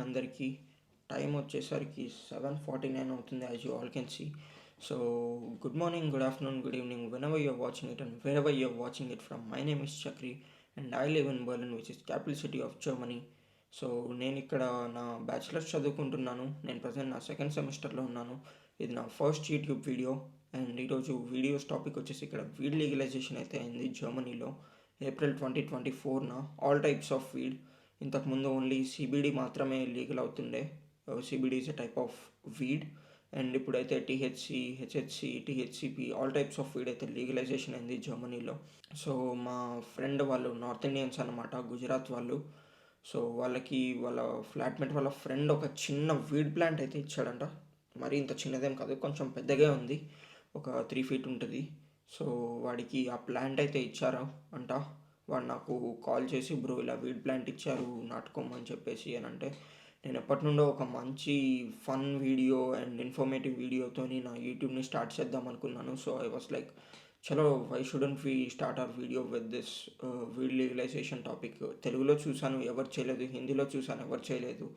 Morning అందరికీ. Time వచ్చేసరికి 7:49 అవుతుంది as you all can see. So good morning, good afternoon, good evening whenever you're watching it and wherever you're watching it from. My name is Chakri and I live in Berlin, which is capital city of Germany. So నేను ఇక్కడ నా bachelors చదువుకుంటున్నాను. నేను present నా second సెమిస్టర్లో ఉన్నాను. ఇది నా ఫస్ట్ యూట్యూబ్ వీడియో. అండ్ ఈరోజు వీడియోస్ టాపిక్ వచ్చేసి ఇక్కడ వీడ్ లీగలైజేషన్ అయితే అయింది జర్మనీలో April 2024 all types of weed. ఇంతకుముందు ఓన్లీ సిబిడి మాత్రమే లీగల్ అవుతుండే. CBD is a type of weed. And ఇప్పుడైతే THC, HHC, THCP all types of weed అయితే లీగలైజేషన్ అయింది జర్మనీలో. సో మా ఫ్రెండ్ వాళ్ళు నార్త్ ఇండియన్స్ అనమాట, గుజరాత్ వాళ్ళు. సో వాళ్ళకి వాళ్ళ ఫ్లాట్మేట్ వాళ్ళ ఫ్రెండ్ ఒక చిన్న వీడ్ ప్లాంట్ అయితే ఇచ్చాడంట. మరి ఇంత చిన్నదేం కాదు, కొంచెం పెద్దగా ఉంది, ఒక 3 feet ఉంటుంది. సో వాడికి ఆ ప్లాంట్ అయితే ఇచ్చారు అంట. వాడు నాకు కాల్ చేసి, బ్రో ఇలా వీడ్ ప్లాంట్ ఇచ్చారు నాటుకోమని చెప్పేసి అని అంటే, నేను ఎప్పటి నుండో ఒక మంచి ఫన్ వీడియో అండ్ ఇన్ఫర్మేటివ్ వీడియోతో నా యూట్యూబ్ని స్టార్ట్ చేద్దాం అనుకున్నాను. సో ఐ వాస్ లైక్, చలో why shouldn't we start our video with this weed legalization topic. తెలుగులో చూశాను, ఎవరు చేయలేదు. హిందీలో చూశాను, ఎవరు చేయలేదు.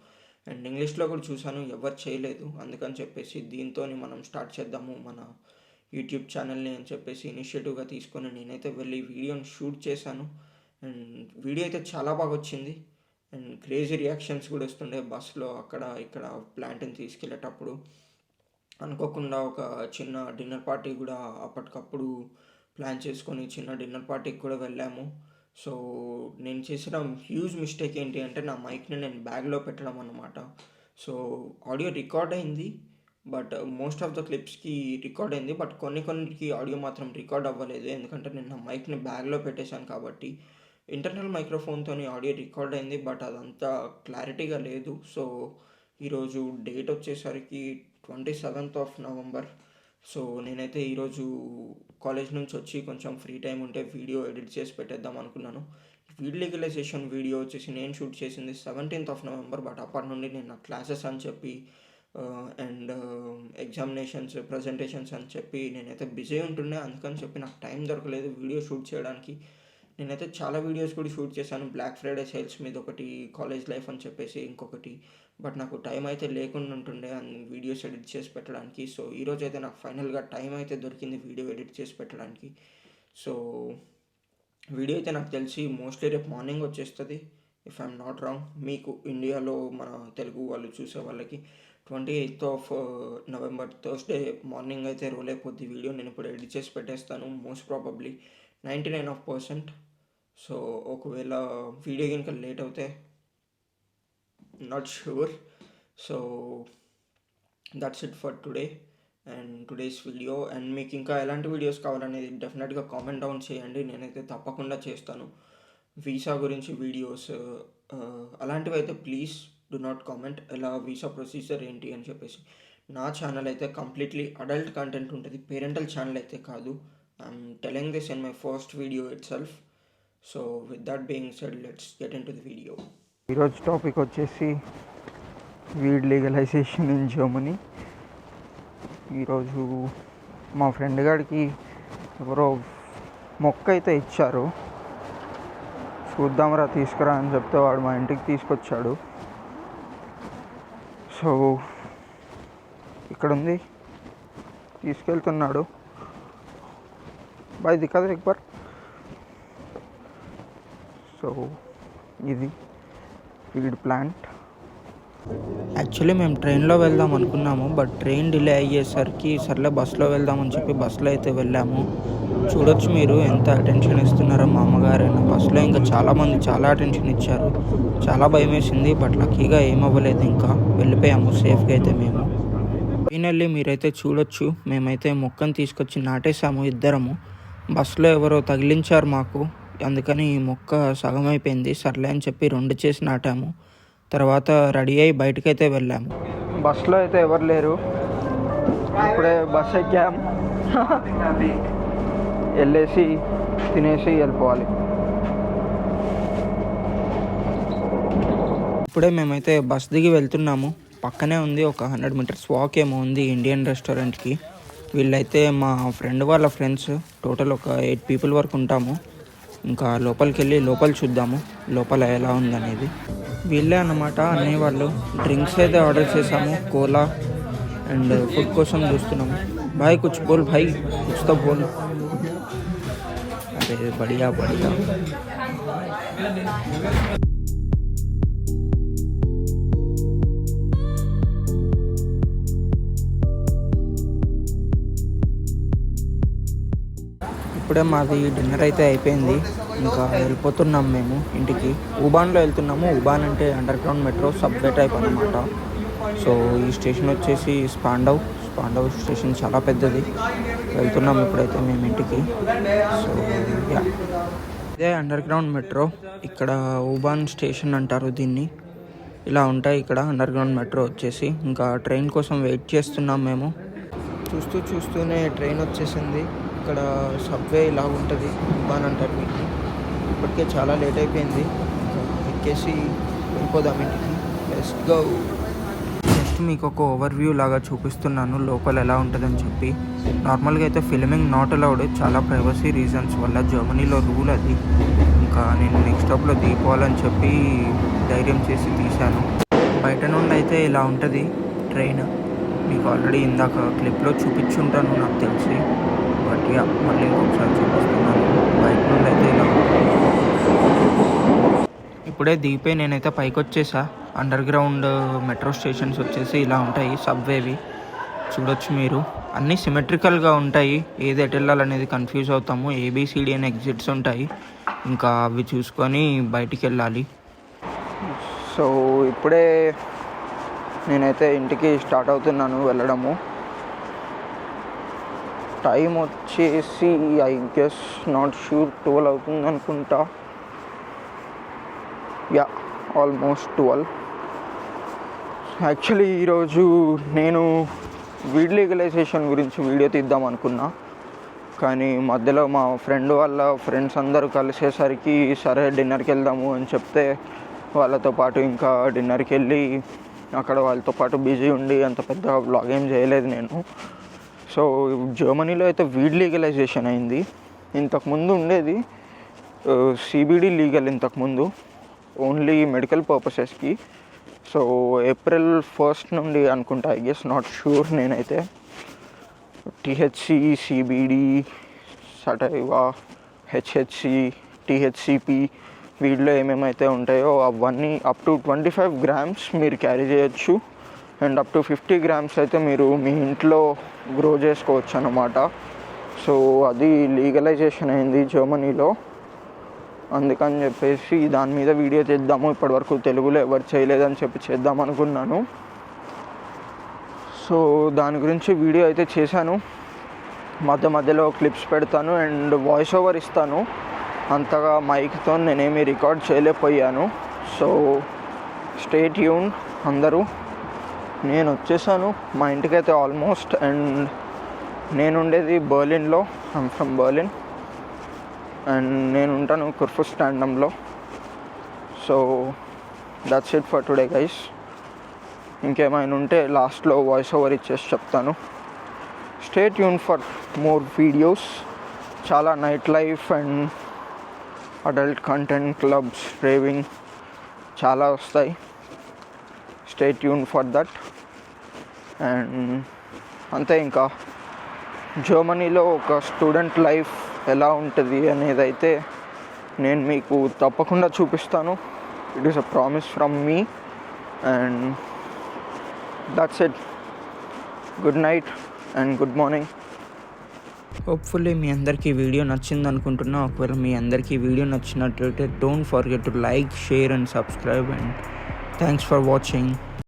అండ్ ఇంగ్లీష్లో కూడా చూశాను, ఎవరు చేయలేదు. అందుకని చెప్పేసి దీంతో మనం స్టార్ట్ చేద్దాము మన యూట్యూబ్ ఛానల్ని అని చెప్పేసి ఇనిషియేటివ్గా తీసుకొని నేనైతే వెళ్ళి వీడియోని షూట్ చేశాను. అండ్ వీడియో అయితే చాలా బాగా వచ్చింది. అండ్ క్రేజీ రియాక్షన్స్ కూడా వస్తుండే బస్లో అక్కడ ఇక్కడ ప్లాంట్ని తీసుకెళ్ళేటప్పుడు. అనుకోకుండా ఒక చిన్న డిన్నర్ పార్టీ కూడా అప్పటికప్పుడు ప్లాన్ చేసుకొని చిన్న డిన్నర్ పార్టీకి కూడా వెళ్ళాము. సో నేను చేసిన హ్యూజ్ మిస్టేక్ ఏంటి అంటే, నా మైక్ని నేను బ్యాగ్లో పెట్టడం అన్నమాట. సో ఆడియో రికార్డ్ అయింది, బట్ మోస్ట్ ఆఫ్ ద క్లిప్స్కి రికార్డ్ అయింది, బట్ కొన్నికి ఆడియో మాత్రం రికార్డ్ అవ్వలేదు. ఎందుకంటే నేను నా మైక్ని బ్యాగ్లో పెట్టేశాను కాబట్టి. ఇంటర్నల్ మైక్రోఫోన్తో ఆడియో రికార్డ్ అయింది, బట్ అదంతా క్లారిటీగా లేదు. సో ఈరోజు డేట్ వచ్చేసరికి 27th November. సో నేనైతే ఈరోజు కాలేజ్ నుంచి వచ్చి కొంచెం ఫ్రీ టైం ఉంటే వీడియో ఎడిట్ చేసి పెట్టేద్దాం అనుకున్నాను. వీడ్ లీగలైజేషన్ వీడియో వచ్చేసి నేను షూట్ చేసింది 17th November, బట్ అప్పటి నుండి నేను నా క్లాసెస్ అని చెప్పి అండ్ ఎగ్జామినేషన్స్, ప్రజెంటేషన్స్ అని చెప్పి నేనైతే బిజీ ఉంటుండే. అందుకని చెప్పి నాకు టైం దొరకలేదు వీడియో షూట్ చేయడానికి. నేనైతే చాలా వీడియోస్ కూడా షూట్ చేశాను. బ్లాక్ ఫ్రైడే సేల్స్ మీద ఒకటి, కాలేజ్ లైఫ్ అని చెప్పేసి ఇంకొకటి. బట్ నాకు టైం అయితే లేకుండా ఉంటుండే వీడియోస్ ఎడిట్ చేసి పెట్టడానికి. సో ఈరోజు అయితే నాకు ఫైనల్గా టైం అయితే దొరికింది వీడియో ఎడిట్ చేసి పెట్టడానికి. సో వీడియో అయితే నాకు తెలిసి మోస్ట్లీ రేపు మార్నింగ్ వచ్చేస్తుంది, ఇఫ్ ఐఎమ్ నాట్ రాంగ్. మీకు ఇండియాలో మన తెలుగు వాళ్ళు చూసే వాళ్ళకి 28th November థర్స్డే మార్నింగ్ అయితే రోల్ అయిపోద్ది వీడియో. నేను ఇప్పుడు ఎడిట్ చేసి పెట్టేస్తాను మోస్ట్ ప్రాబబ్లీ 99%. సో ఒకవేళ వీడియో కనుక లేట్ అవుతే not sure. So that's it for today and today's video. And మీకు ఇంకా ఎలాంటి వీడియోస్ కావాలనేది డెఫినెట్గా కామెంట్ డౌన్ చేయండి, నేనైతే తప్పకుండా చేస్తాను. వీసా గురించి వీడియోస్ అలాంటివి అయితే ప్లీజ్ డు నాట్ కామెంట్, ఎలా వీసా ప్రొసీజర్ ఏంటి అని చెప్పేసి. నా ఛానల్ అయితే కంప్లీట్లీ అడల్ట్ కంటెంట్ ఉంటుంది, పేరెంటల్ ఛానల్ అయితే కాదు. I'm telling this in my first video it self. So with that being said, let's get in to the video. ఈరోజు టాపిక్ వచ్చేసి వీడ్ లీగలైజేషన్ ఇన్ జర్మనీ. ఈరోజు మా friend గారికి ఎవరో మొక్క అయితే ఇచ్చారు, చూద్దాంరా తీసుకురా అని చెప్తే వాడు మా ఇంటికి తీసుకొచ్చాడు. సో ఇక్కడ ఉంది, తీసుకెళ్తున్నాడు. బాయ్ దిక్కా ఎక్బర్. సో ఇది వీడ్ ప్లాంట్. యాక్చువల్లీ మేము ట్రైన్లో వెళ్దాం అనుకున్నాము, బట్ ట్రైన్ డిలే అయ్యేసరికి సర్లే బస్సులో వెళ్దామని చెప్పి బస్సులో అయితే వెళ్ళాము. చూడొచ్చు మీరు ఎంత అటెన్షన్ ఇస్తున్నారో మా అమ్మగారైనా. బస్సులో ఇంకా చాలామంది చాలా అటెన్షన్ ఇచ్చారు. చాలా భయం వేసింది, బట్ లక్కీగా ఏమవ్వలేదు. ఇంకా వెళ్ళిపోయాము సేఫ్గా అయితే మేము. ఫైనల్లీ మీరైతే చూడొచ్చు, మేమైతే మొక్కను తీసుకొచ్చి నాటేసాము ఇద్దరము. బస్సులో ఎవరో తగిలించారు మాకు, అందుకని ఈ మొక్క సగం అయిపోయింది. సర్లే అని చెప్పి 2 చేసి నాటాము. తర్వాత రెడీ అయ్యి బయటకైతే వెళ్ళాము. బస్సులో అయితే ఎవరు లేరు, ఇప్పుడే బస్ ఎక్కాము. వెళ్ళేసి తినేసి వెళ్ళిపోవాలి. ఇప్పుడే మేమైతే బస్ దిగి వెళ్తున్నాము. పక్కనే ఉంది, ఒక 100 meters వాక్ ఏమో ఉంది ఇండియన్ రెస్టారెంట్కి. వీళ్ళైతే మా ఫ్రెండ్ వాళ్ళ ఫ్రెండ్స్, టోటల్ ఒక 8 people వరకు ఉంటాము. ఇంకా లోపలికి వెళ్ళి లోపల చూద్దాము లోపల ఎలా ఉందనేది. వీళ్ళే అన్నమాట అన్నయ్య వాళ్ళు. డ్రింక్స్ అయితే ఆర్డర్ చేసాము, కోలా అండ్ ఫుడ్ కోసం చూస్తున్నాము. భాయ్ కుచ్ బోల్ భాయ్, కుచ్ తో బోల్. అరే బడియా బడియా. ఇప్పుడే మాది డిన్నర్ అయితే అయిపోయింది, ఇంకా వెళ్ళిపోతున్నాం మేము ఇంటికి. ఉబాన్లో వెళ్తున్నాము. ఉబాన్ అంటే under ground metro subway type అన్నమాట. సో ఈ స్టేషన్ వచ్చేసి స్పాండవ్ స్టేషన్ చాలా పెద్దది. వెళ్తున్నాం ఇప్పుడైతే మేము ఇంటికి. సో ఇదే అండర్ గ్రౌండ్ మెట్రో. ఇక్కడ ఉబాన్ స్టేషన్ అంటారు దీన్ని. ఇలా ఉంటాయి ఇక్కడ అండర్ గ్రౌండ్ మెట్రో వచ్చేసి. ఇంకా ట్రైన్ కోసం వెయిట్ చేస్తున్నాం మేము. చూస్తూనే ట్రైన్ వచ్చేసింది. ఇక్కడ సబ్వే ఇలా ఉంటుంది, ఉబాన్ అంటారు వీటిని. ఇప్పటికే చాలా లేట్ అయిపోయింది, ఎక్కేసి వెళ్ళిపోదాం ఇంటికి. Let's go. జస్ట్ మీకు ఒక ఓవర్వ్యూ లాగా చూపిస్తున్నాను లోపల ఎలా ఉంటుందని చెప్పి. నార్మల్గా అయితే ఫిల్మింగ్ నాట్ అలౌడ్, చాలా ప్రైవసీ రీజన్స్ వల్ల. జర్మనీలో రూల్ అది. ఇంకా నేను నెక్స్ట్ స్టాప్లో దిగిపోవాలని చెప్పి ధైర్యం చేసి తీశాను. బయట నుండి అయితే ఇలా ఉంటుంది ట్రైన్. మీకు ఆల్రెడీ ఇందాక క్లిప్లో చూపించుంటాను నాకు తెలిసి, బట్ మళ్ళీ ఇంకొకసారి చూపిస్తున్నాను. బయట నుండి అయితే ఇలా ఉంటుంది. ఇప్పుడే దిగిపోయి నేనైతే పైకి వచ్చేసా. అండర్ గ్రౌండ్ మెట్రో స్టేషన్స్ వచ్చేసి ఇలా ఉంటాయి సబ్వేవి. చూడొచ్చు మీరు, అన్నీ సిమెట్రికల్గా ఉంటాయి. ఏది ఎటు వెళ్ళాలనేది కన్ఫ్యూజ్ అవుతాము. ఏబిసిడి అనే ఎగ్జిట్స్ ఉంటాయి, ఇంకా అవి చూసుకొని బయటికి వెళ్ళాలి. సో ఇప్పుడే నేనైతే ఇంటికి స్టార్ట్ అవుతున్నాను వెళ్ళడము. టైం వచ్చేసి ఐ గెస్ నాట్ ష్యూర్ 12 అవుతుంది అనుకుంటా. ఆల్మోస్ట్ 12. యాక్చువల్లీ ఈరోజు నేను వీడ్ లీగలైజేషన్ గురించి వీడియో తీద్దాం అనుకున్నా, కానీ మధ్యలో మా ఫ్రెండ్ వాళ్ళ ఫ్రెండ్స్ అందరూ కలిసేసరికి సరే డిన్నర్కి వెళ్దాము అని చెప్తే వాళ్ళతో పాటు ఇంకా డిన్నర్కి వెళ్ళి అక్కడ వాళ్ళతో పాటు బిజీ ఉండి అంత పెద్ద వ్లాగ్ ఏం చేయలేదు నేను. సో జర్మనీలో అయితే వీడ్ లీగలైజేషన్ అయింది. ఇంతకుముందు ఉండేది సిబిడి లీగల్, ఇంతకుముందు ఓన్లీ మెడికల్ పర్పసెస్కి. సో April 1st నుండి అనుకుంటా, ఐ గెస్, నాట్ షూర్ నేనైతే. టీహెచ్సి, సిబిడి, సటైవా, హెచ్హెచ్సి, టీహెచ్సిపి, వీటిలో ఏమేమైతే ఉంటాయో అవన్నీ అప్ టు 25 grams మీరు క్యారీ చేయొచ్చు. అండ్ అప్ టు 50 grams అయితే మీరు మీ ఇంట్లో గ్రో చేసుకోవచ్చు అన్నమాట. సో అది లీగలైజేషన్ అయింది జర్మనీలో. అందుకని చెప్పేసి దాని మీద వీడియో చేద్దాము. ఇప్పటివరకు తెలుగులో ఎవరు చేయలేదని చెప్పి చేద్దాం అనుకున్నాను. సో దాని గురించి వీడియో అయితే చేశాను. మధ్యలో క్లిప్స్ పెడతాను అండ్ వాయిస్ ఓవర్ ఇస్తాను. అంతగా మైక్తో నేనేమి రికార్డ్ చేయలేకపోయాను. సో స్టే ట్యూన్ అందరూ. నేను వచ్చేసాను మా ఇంటికైతే ఆల్మోస్ట్. అండ్ నేను ఉండేది బర్లిన్లో. I'm from Berlin. అండ్ నేను ఉంటాను కుర్ఫుస్టాండంలో. So that's it for today guys. ఇంకేమైనా ఉంటే లాస్ట్లో వాయిస్ ఓవర్ ఇచ్చేసి చెప్తాను. Stay tune for more videos. చాలా night life and adult content, clubs, raving చాలా వస్తాయి. Stay tune for that. And అంతే. ఇంకా జర్మనీలో ఒక స్టూడెంట్ లైఫ్ ఎలా ఉంటుంది అనేది అయితే నేను మీకు తప్పకుండా చూపిస్తాను. It is a promise from me. And that's it. Good night and good morning. Hopefully మీ అందరికీ వీడియో నచ్చింది అనుకుంటున్నా. ఒకవేళ మీ అందరికీ వీడియో నచ్చినట్లయితే don't forget to like, share and subscribe. And thanks for watching.